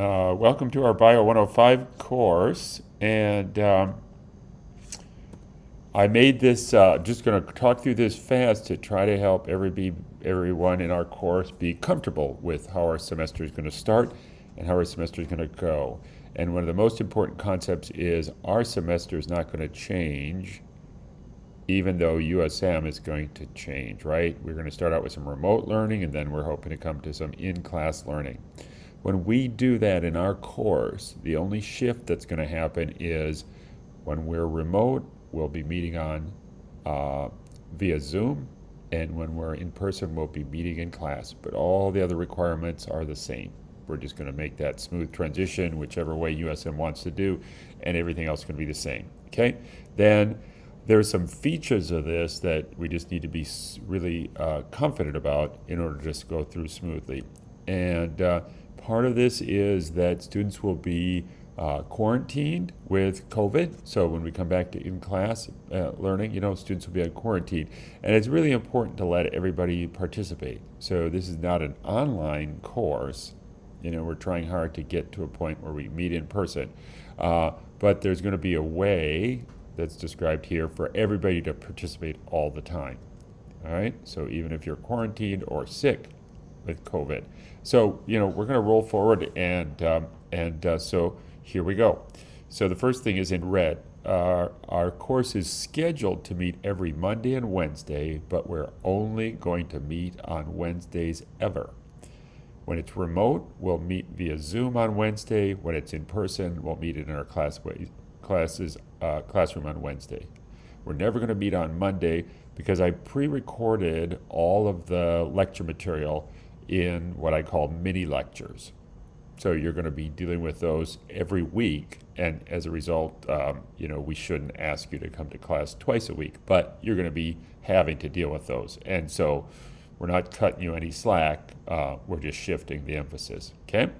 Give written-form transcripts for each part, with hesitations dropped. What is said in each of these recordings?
Welcome to our BIO105 course, and I made this, just going to talk through this fast to try to help everyone in our course be comfortable with how our semester is going to start and how our semester is going to go. And one of the most important concepts is our semester is not going to change even though USM is going to change, right? We're going to start out with some remote learning, and then we're hoping to come to some in-class learning. When we do that in our course, the only shift that's going to happen is when we're remote, we'll be meeting on via Zoom, and when we're in person, we'll be meeting in class. But all the other requirements are the same. We're just going to make that smooth transition, whichever way USM wants to do, and everything else is going to be the same. Okay? Then there's some features of this that we just need to be really confident about in order to just go through smoothly. And part of this is that students will be quarantined with COVID. So when we come back to in-class learning, students will be on quarantine. And it's really important to let everybody participate. So this is not an online course. We're trying hard to get to a point where we meet in person. But there's going to be a way that's described here for everybody to participate all the time. All right? So even if you're quarantined or sick with COVID. So, we're going to roll forward, and so here we go. So the first thing is in red. Our course is scheduled to meet every Monday and Wednesday, but we're only going to meet on Wednesdays ever. When it's remote, we'll meet via Zoom on Wednesday. When it's in person, we'll meet in our classroom on Wednesday. We're never going to meet on Monday because I pre-recorded all of the lecture material in what I call mini lectures. So you're going to be dealing with those every week, and as a result, we shouldn't ask you to come to class twice a week, but you're going to be having to deal with those. And so we're not cutting you any slack, we're just shifting the emphasis, okay?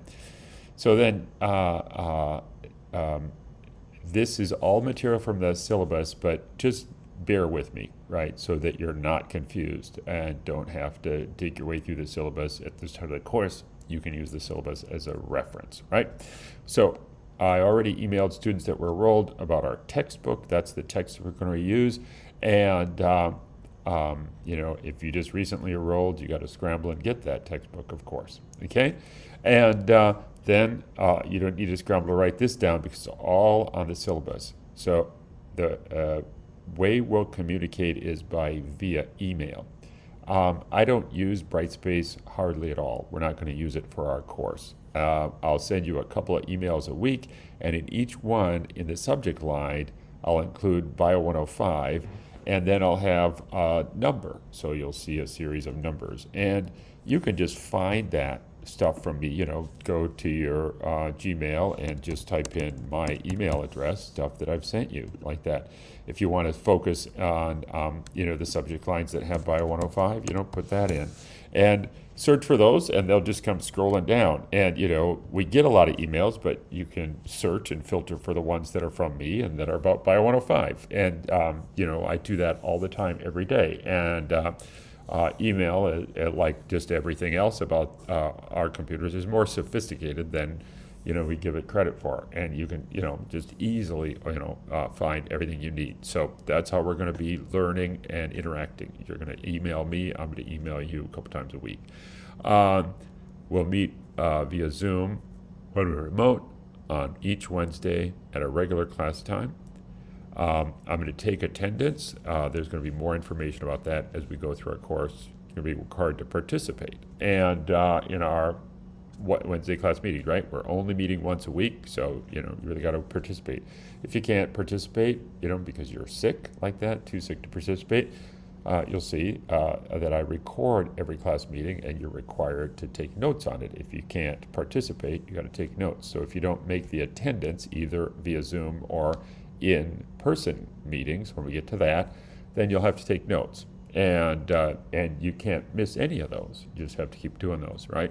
So then this is all material from the syllabus, but just bear with me, right, so that you're not confused and don't have to dig your way through the syllabus at the start of the course. You can use the syllabus as a reference, right? So I already emailed students that were enrolled about our textbook. That's the text we're going to use. And, if you just recently enrolled, you got to scramble and get that textbook, of course, okay? And then you don't need to scramble to write this down because it's all on the syllabus. So the way we'll communicate is via email. I don't use Brightspace hardly at all. We're not going to use it for our course. I'll send you a couple of emails a week, and in each one, in the subject line, I'll include BIO105, and then I'll have a number. So you'll see a series of numbers. And you can just find that stuff from me, go to your Gmail and just type in my email address, stuff that I've sent you, like that. If you want to focus on, the subject lines that have BIO105, put that in. And search for those, and they'll just come scrolling down. And, we get a lot of emails, but you can search and filter for the ones that are from me and that are about BIO105. And, I do that all the time, every day. And email, like just everything else about our computers, is more sophisticated than we give it credit for, and you can just easily find everything you need. So that's how we're going to be learning and interacting. You're going to email me, I'm going to email you a couple times a week. We'll meet via Zoom when we're remote on each Wednesday at a regular class time. I'm going to take attendance. There's going to be more information about that as we go through our course. You're going to be required to participate. And in our Wednesday class meeting, right, we're only meeting once a week, so you really got to participate. If you can't participate, because you're sick like that, too sick to participate, you'll see that I record every class meeting, and you're required to take notes on it. If you can't participate, you got to take notes. So if you don't make the attendance either via Zoom or in-person meetings, when we get to that, then you'll have to take notes, and you can't miss any of those. You just have to keep doing those, right?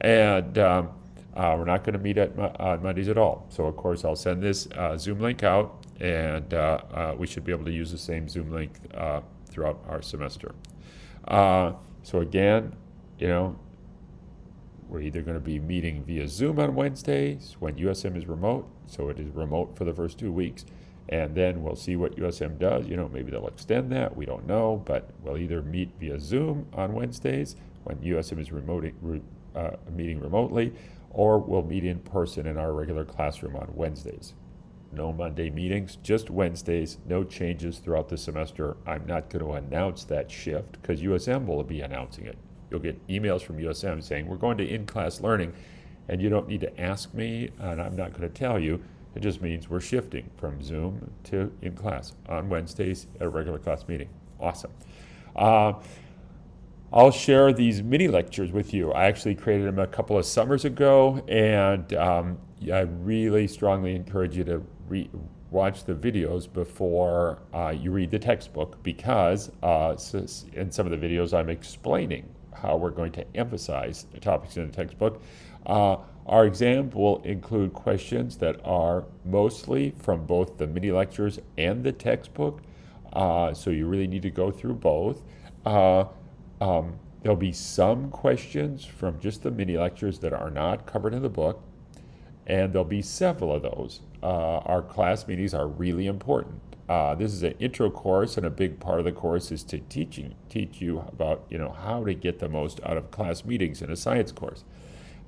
And we're not going to meet on Mondays at all. So of course I'll send this Zoom link out, and we should be able to use the same Zoom link throughout our semester. So again, we're either going to be meeting via Zoom on Wednesdays when USM is remote, so it is remote for the first 2 weeks, and then we'll see what USM does. Maybe they'll extend that, we don't know, but we'll either meet via Zoom on Wednesdays when USM is meeting remotely, or we'll meet in person in our regular classroom on Wednesdays. No Monday meetings, just Wednesdays, no changes throughout the semester. I'm not going to announce that shift because USM will be announcing it. You'll get emails from USM saying, we're going to in-class learning, and you don't need to ask me, and I'm not going to tell you. It just means we're shifting from Zoom to in-class on Wednesdays at a regular class meeting. Awesome. I'll share these mini lectures with you. I actually created them a couple of summers ago, and I really strongly encourage you to watch the videos before you read the textbook, because in some of the videos I'm explaining how we're going to emphasize the topics in the textbook. Our exam will include questions that are mostly from both the mini lectures and the textbook, so you really need to go through both. There'll be some questions from just the mini lectures that are not covered in the book, and there'll be several of those. Our class meetings are really important. This is an intro course, and a big part of the course is to teach you about how to get the most out of class meetings in a science course.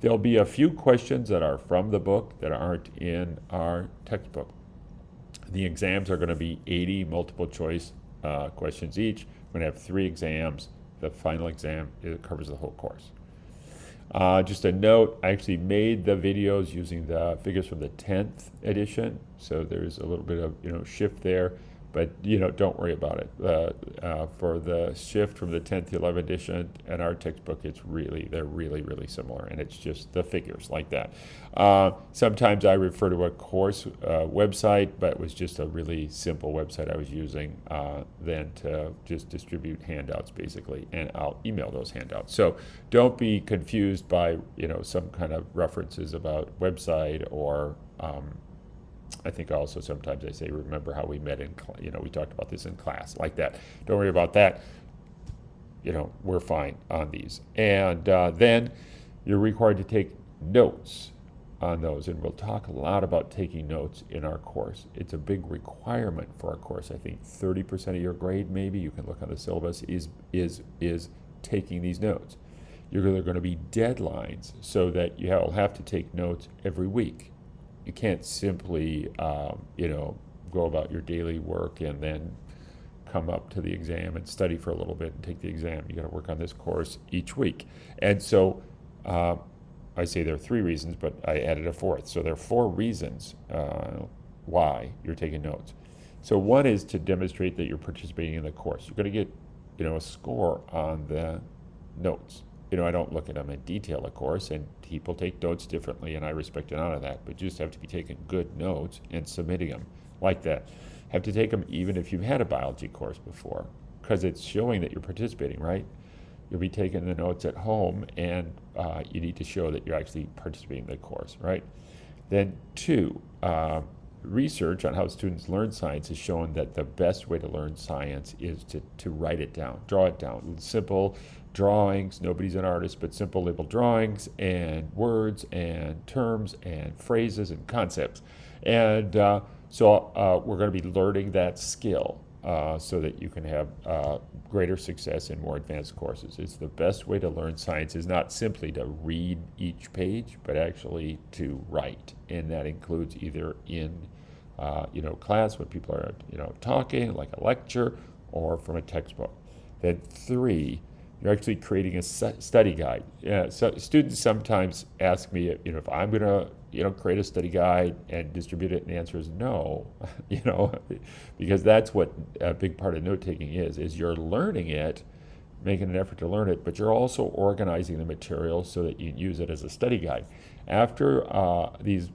There'll be a few questions that are from the book that aren't in our textbook. The exams are going to be 80 multiple choice questions each. We're going to have 3 exams. The final exam covers the whole course. Just a note, I actually made the videos using the figures from the 10th edition, so there's a little bit of shift there, but don't worry about it. For the shift from the 10th to 11th edition and our textbook, they're really similar, and it's just the figures like that. Sometimes I refer to a course website, but it was just a really simple website I was using then to just distribute handouts basically, and I'll email those handouts. So don't be confused by some kind of references about website, or I think also sometimes I say, remember how we met in, we talked about this in class, like that. Don't worry about that. We're fine on these. And then you're required to take notes on those, and we'll talk a lot about taking notes in our course. It's a big requirement for our course. I think 30% of your grade, maybe, you can look on the syllabus, is taking these notes. There are going to be deadlines so that you'll have to take notes every week. You can't simply, go about your daily work and then come up to the exam and study for a little bit and take the exam. You got to work on this course each week. And so I say there are 3 reasons, but I added a 4th. So there are 4 reasons why you're taking notes. So one is to demonstrate that you're participating in the course. You're going to get, a score on the notes. I don't look at them in detail, of course, and people take notes differently, and I respect none of that, but you just have to be taking good notes and submitting them like that. Have to take them even if you've had a biology course before, because it's showing that you're participating, right? You'll be taking the notes at home, and you need to show that you're actually participating in the course, right? Then 2, research on how students learn science has shown that the best way to learn science is to write it down, draw it down. Simple drawings, nobody's an artist, but simple little drawings and words and terms and phrases and concepts. And so we're going to be learning that skill so that you can have greater success in more advanced courses. It's the best way to learn science is not simply to read each page, but actually to write. And that includes either in class when people are talking, like a lecture, or from a textbook. Then 3, you're actually creating a study guide. So students sometimes ask me, if I'm going to, create a study guide and distribute it, and the answer is no, because that's what a big part of note-taking is you're learning it, making an effort to learn it, but you're also organizing the material so that you can use it as a study guide. After these,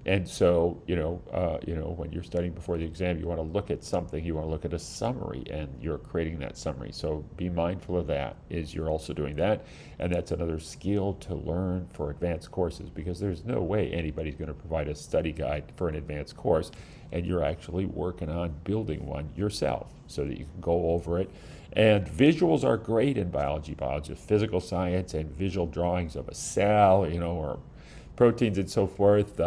and so, when you're studying before the exam, you want to look at something, you want to look at a summary, and you're creating that summary. So be mindful of that, is you're also doing that. And that's another skill to learn for advanced courses, because there's no way anybody's going to provide a study guide for an advanced course, and you're actually working on building one yourself so that you can go over it And visuals are great in biology. Biology is physical science, and visual drawings of a cell, or proteins and so forth.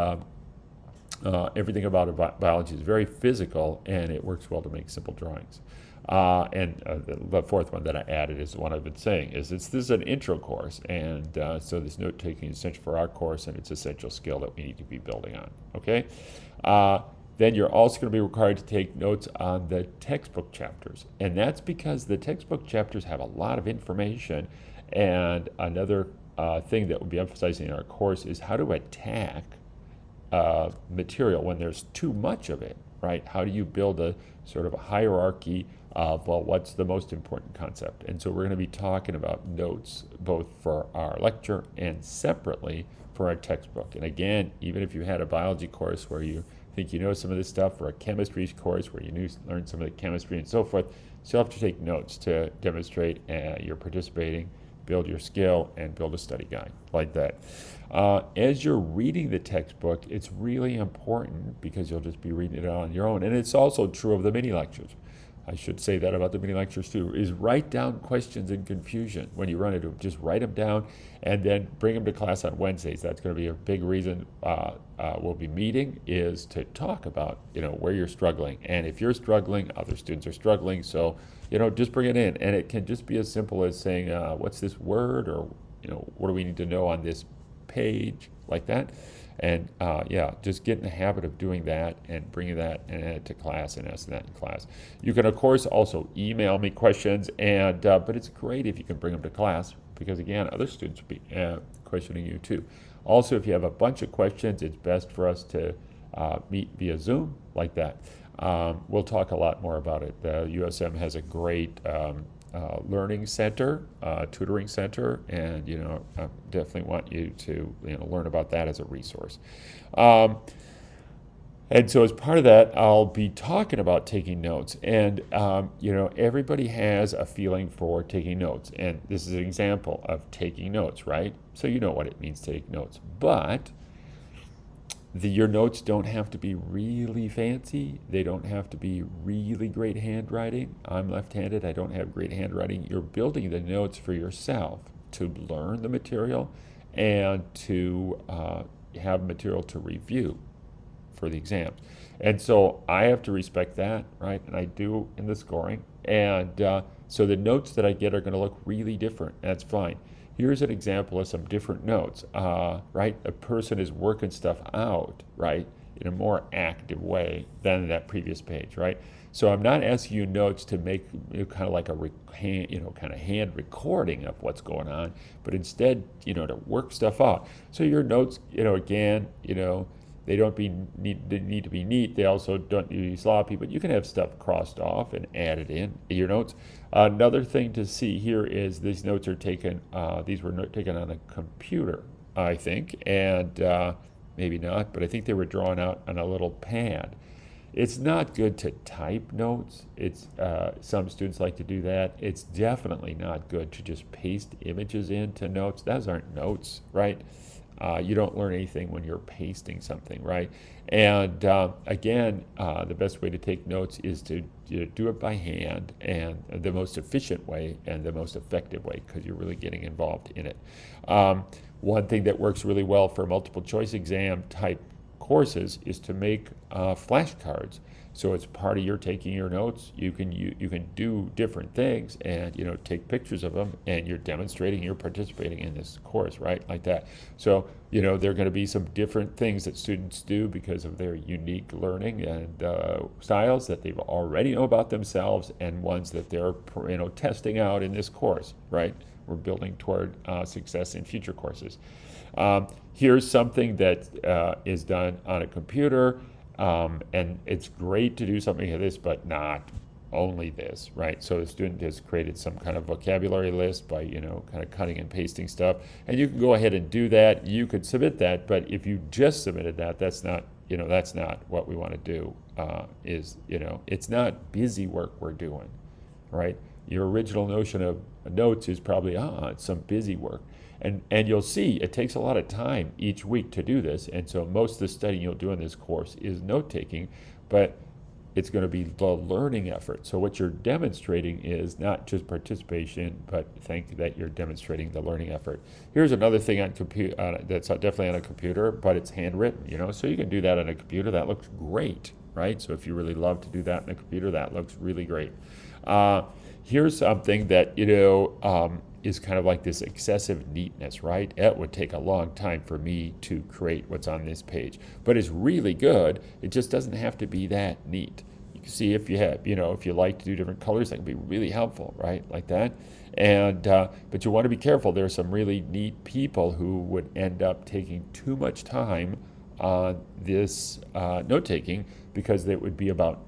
Everything about biology is very physical, and it works well to make simple drawings. And the fourth one that I added is the one I've been saying, is this is an intro course, and so this note-taking is essential for our course, and it's an essential skill that we need to be building on, okay? Then you're also going to be required to take notes on the textbook chapters, and that's because the textbook chapters have a lot of information, and another thing that we'll be emphasizing in our course is how to attack material when there's too much of it, right? How do you build a sort of a hierarchy of, well, what's the most important concept? And so we're going to be talking about notes both for our lecture and separately for our textbook. And again, even if you had a biology course where you think you know some of this stuff, or a chemistry course where you learn some of the chemistry and so forth, you still have to take notes to demonstrate you're participating, build your skill, and build a study guide like that. As you're reading the textbook, it's really important because you'll just be reading it on your own. And it's also true of the mini lectures. I should say that about the mini lectures too, is write down questions and confusion when you run into them. Just write them down and then bring them to class on Wednesdays. That's going to be a big reason we'll be meeting, is to talk about, where you're struggling. And if you're struggling, other students are struggling. So, just bring it in. And it can just be as simple as saying, what's this word? Or, what do we need to know on this page, like that. And just get in the habit of doing that and bringing that to class and asking that in class. You can, of course, also email me questions, and but it's great if you can bring them to class, because again, other students will be questioning you too. Also, if you have a bunch of questions, it's best for us to meet via Zoom, like that. We'll talk a lot more about it. The USM has a great learning center, tutoring center, and I definitely want you to learn about that as a resource. And so as part of that, I'll be talking about taking notes. And everybody has a feeling for taking notes, and this is an example of taking notes, right? So you know what it means to take notes, but your notes don't have to be really fancy. They don't have to be really great handwriting. I'm left-handed. I don't have great handwriting. You're building the notes for yourself to learn the material and to have material to review for the exams. And so I have to respect that, right? And I do in the scoring. And so the notes that I get are going to look really different. That's fine. Here's an example of some different notes, right? A person is working stuff out, right, in a more active way than that previous page, right? So I'm not asking you notes to make kind of like a kind of hand recording of what's going on, but instead, to work stuff out. So your notes, again, they don't need to be neat. They also don't need to be sloppy, but you can have stuff crossed off and added in your notes. Another thing to see here is these notes are taken, these were taken on a computer, I think, and maybe not, but I think they were drawn out on a little pad. It's not good to type notes. It's some students like to do that. It's definitely not good to just paste images into notes. Those aren't notes, right? You don't learn anything when you're pasting something, right? And again, the best way to take notes is to do it by hand, and the most efficient way and the most effective way, because you're really getting involved in it. One thing that works really well for multiple choice exam type courses is to make flashcards. So it's part of your taking your notes. You can do different things and take pictures of them, and you're demonstrating you're participating in this course, right? Like that. So there are going to be some different things that students do because of their unique learning and styles that they already know about themselves, and ones that they're testing out in this course, right? We're building toward success in future courses. Here's something that is done on a computer. And it's great to do something like this, but not only this, right? So the student has created some kind of vocabulary list by, kind of cutting and pasting stuff. And you can go ahead and do that. You could submit that, but if you just submitted that, that's not what we want to do. It's not busy work we're doing, right? Your original notion of notes is probably, it's some busy work. And you'll see it takes a lot of time each week to do this, and so most of the studying you'll do in this course is note-taking, but it's going to be the learning effort. So what you're demonstrating is not just participation, but think that you're demonstrating the learning effort. Here's another thing on that's definitely on a computer, but it's handwritten, so you can do that on a computer. That looks great, right? So if you really love to do that on a computer, that looks really great. Here's something that, is kind of like this excessive neatness, right? It would take a long time for me to create what's on this page, but it's really good. It just doesn't have to be that neat. You can see if you have, if you like to do different colors, that can be really helpful, right? Like that. And, but you want to be careful. There are some really neat people who would end up taking too much time on this note-taking because it would be about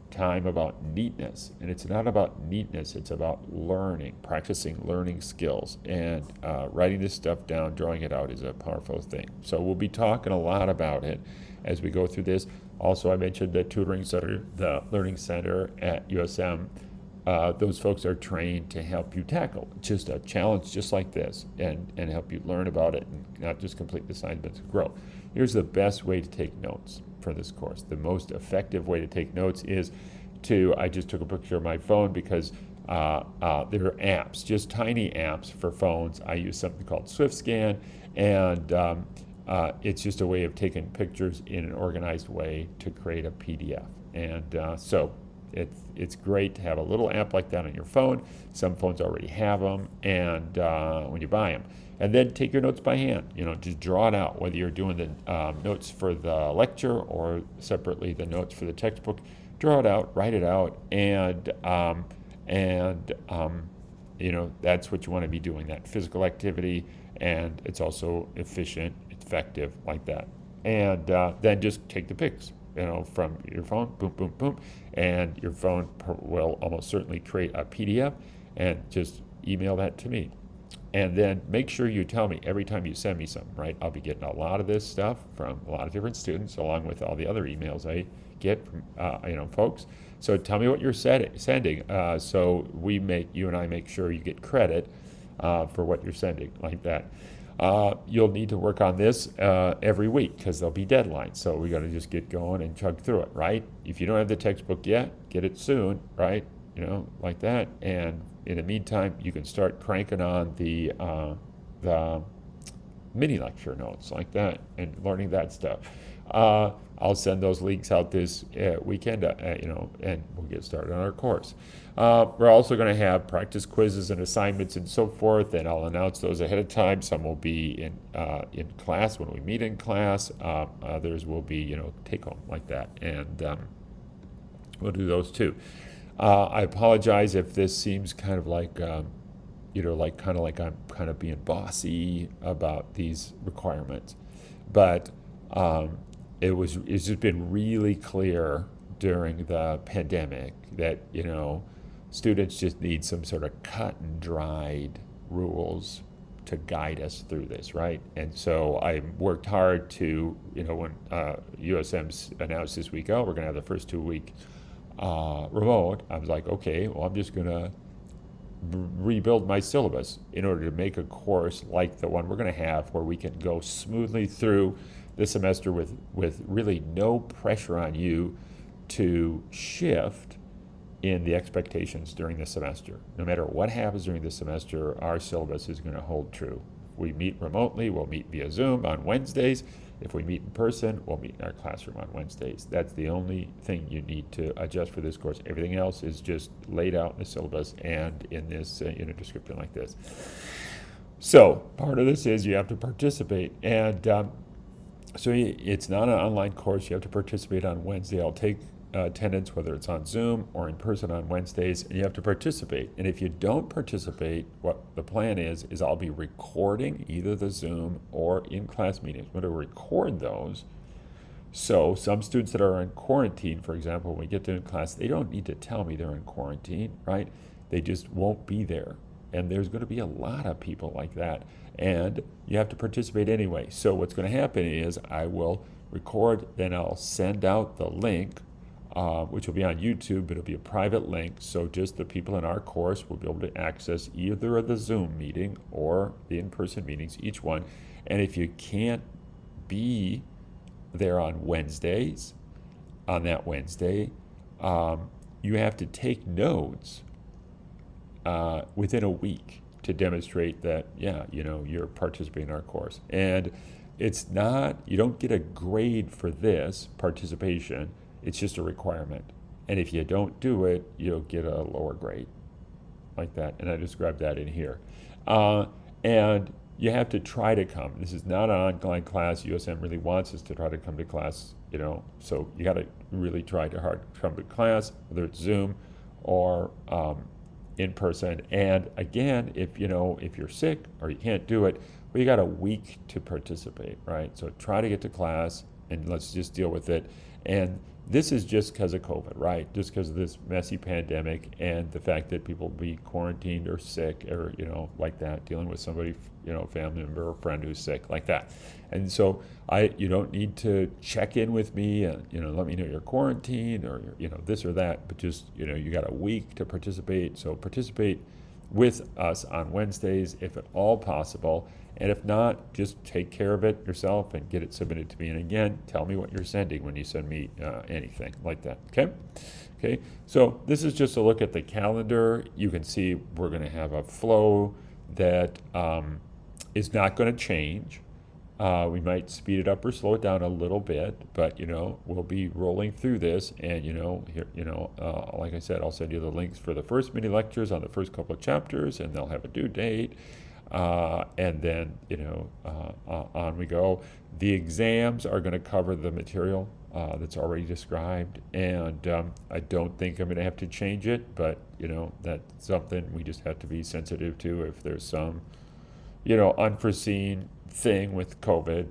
neatness. And it's not about neatness, it's about learning, practicing learning skills. And writing this stuff down, drawing it out is a powerful thing. So we'll be talking a lot about it as we go through this. Also, I mentioned the tutoring center, the learning center at USM. Those folks are trained to help you tackle just a challenge just like this and help you learn about it and not just complete the assignments and grow. Here's the best way to take notes for this course. The most effective way to take notes is I just took a picture of my phone because there are apps, just tiny apps for phones. I use something called SwiftScan, and it's just a way of taking pictures in an organized way to create a PDF. And so it's great to have a little app like that on your phone. Some phones already have them, and when you buy them. And then take your notes by hand. Just draw it out, whether you're doing the notes for the lecture or separately the notes for the textbook. Draw it out, write it out, and that's what you want to be doing, that physical activity, and it's also efficient, effective like that. And then just take the pics, from your phone, boom, boom, boom, and your phone will almost certainly create a PDF, and just email that to me. And then make sure you tell me every time you send me something, right? I'll be getting a lot of this stuff from a lot of different students, along with all the other emails I get from, folks. So tell me what you're sending, so you and I make sure you get credit for what you're sending, like that. You'll need to work on this every week because there'll be deadlines. So we got to just get going and chug through it, right? If you don't have the textbook yet, get it soon, right? Like that. And in the meantime, you can start cranking on the mini lecture notes like that and learning that stuff. I'll send those links out this weekend, and we'll get started on our course. We're also going to have practice quizzes and assignments and so forth, and I'll announce those ahead of time. Some will be in class when we meet in class. Others will be, take home like that, and we'll do those too. I apologize if this seems kind of like, like I'm kind of being bossy about these requirements, but it's just been really clear during the pandemic that students just need some sort of cut and dried rules to guide us through this, right? And so I worked hard to, when USM's announced this week, we're going to have the first 2 weeks remote, I was like, okay, well, I'm just going to rebuild my syllabus in order to make a course like the one we're going to have, where we can go smoothly through the semester with really no pressure on you to shift in the expectations during the semester. No matter what happens during the semester, our syllabus is going to hold true. If we meet remotely, we'll meet via Zoom on Wednesdays. If we meet in person, we'll meet in our classroom on Wednesdays. That's the only thing you need to adjust for this course. Everything else is just laid out in the syllabus and in this description like this. So part of this is you have to participate, and so it's not an online course. You have to participate on Wednesday. I'll take attendance, whether it's on Zoom or in person on Wednesdays, and you have to participate. And if you don't participate, what the plan is I'll be recording either the Zoom or in-class meetings. I'm going to record those. So some students that are in quarantine, for example, when we get to in class, they don't need to tell me they're in quarantine, right? They just won't be there. And there's going to be a lot of people like that. And you have to participate anyway. So what's going to happen is I will record, then I'll send out the link, which will be on YouTube, but it'll be a private link. So just the people in our course will be able to access either of the Zoom meeting or the in-person meetings, each one. And if you can't be there on Wednesdays, on that Wednesday, you have to take notes within a week to demonstrate that, yeah, you're participating in our course. And it's not, you don't get a grade for this participation, it's just a requirement. And if you don't do it, you'll get a lower grade, like that. And I described that in here. And you have to try to come. This is not an online class. USM really wants us to try to come to class, so you got to really try to hard come to class, whether it's Zoom or in person. And again, if you're sick or you can't do it, well, you got a week to participate, right? So try to get to class and let's just deal with it. And this is just because of COVID, right? Just because of this messy pandemic and the fact that people will be quarantined or sick or, like that, dealing with somebody, family member or friend who's sick, like that. And so you don't need to check in with me and, let me know you're quarantined or, this or that, but just, you got a week to participate. So participate with us on Wednesdays, if at all possible. And if not, just take care of it yourself and get it submitted to me. And again, tell me what you're sending when you send me anything like that, okay? So this is just a look at the calendar. You can see we're going to have a flow that is not going to change. We might speed it up or slow it down a little bit, but we'll be rolling through this. And here, like I said, I'll send you the links for the first mini lectures on the first couple of chapters, and they'll have a due date. And then on we go. The exams are going to cover the material that's already described, and I don't think I'm going to have to change it, but that's something we just have to be sensitive to if there's some unforeseen thing with COVID,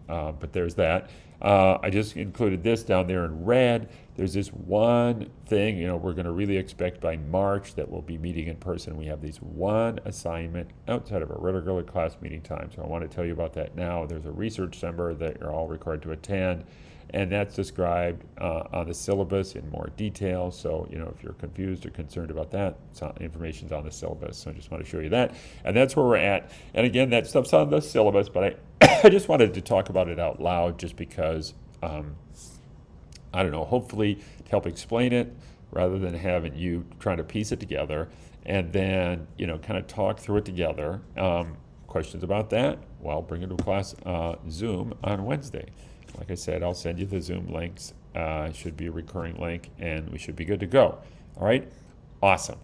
but there's that. I just included this down there in red. There's this one thing, we're going to really expect by March that we'll be meeting in person. We have this one assignment outside of our regular class meeting time. So I want to tell you about that now. There's a research seminar that you're all required to attend, and that's described on the syllabus in more detail. So, if you're confused or concerned about that, information's on the syllabus. So I just want to show you that. And that's where we're at. And again, that stuff's on the syllabus, but I just wanted to talk about it out loud just because, I don't know, hopefully to help explain it rather than having you trying to piece it together and then, kind of talk through it together. Questions about that? Well, bring it to class Zoom on Wednesday. Like I said, I'll send you the Zoom links. It should be a recurring link, and we should be good to go. All right? Awesome.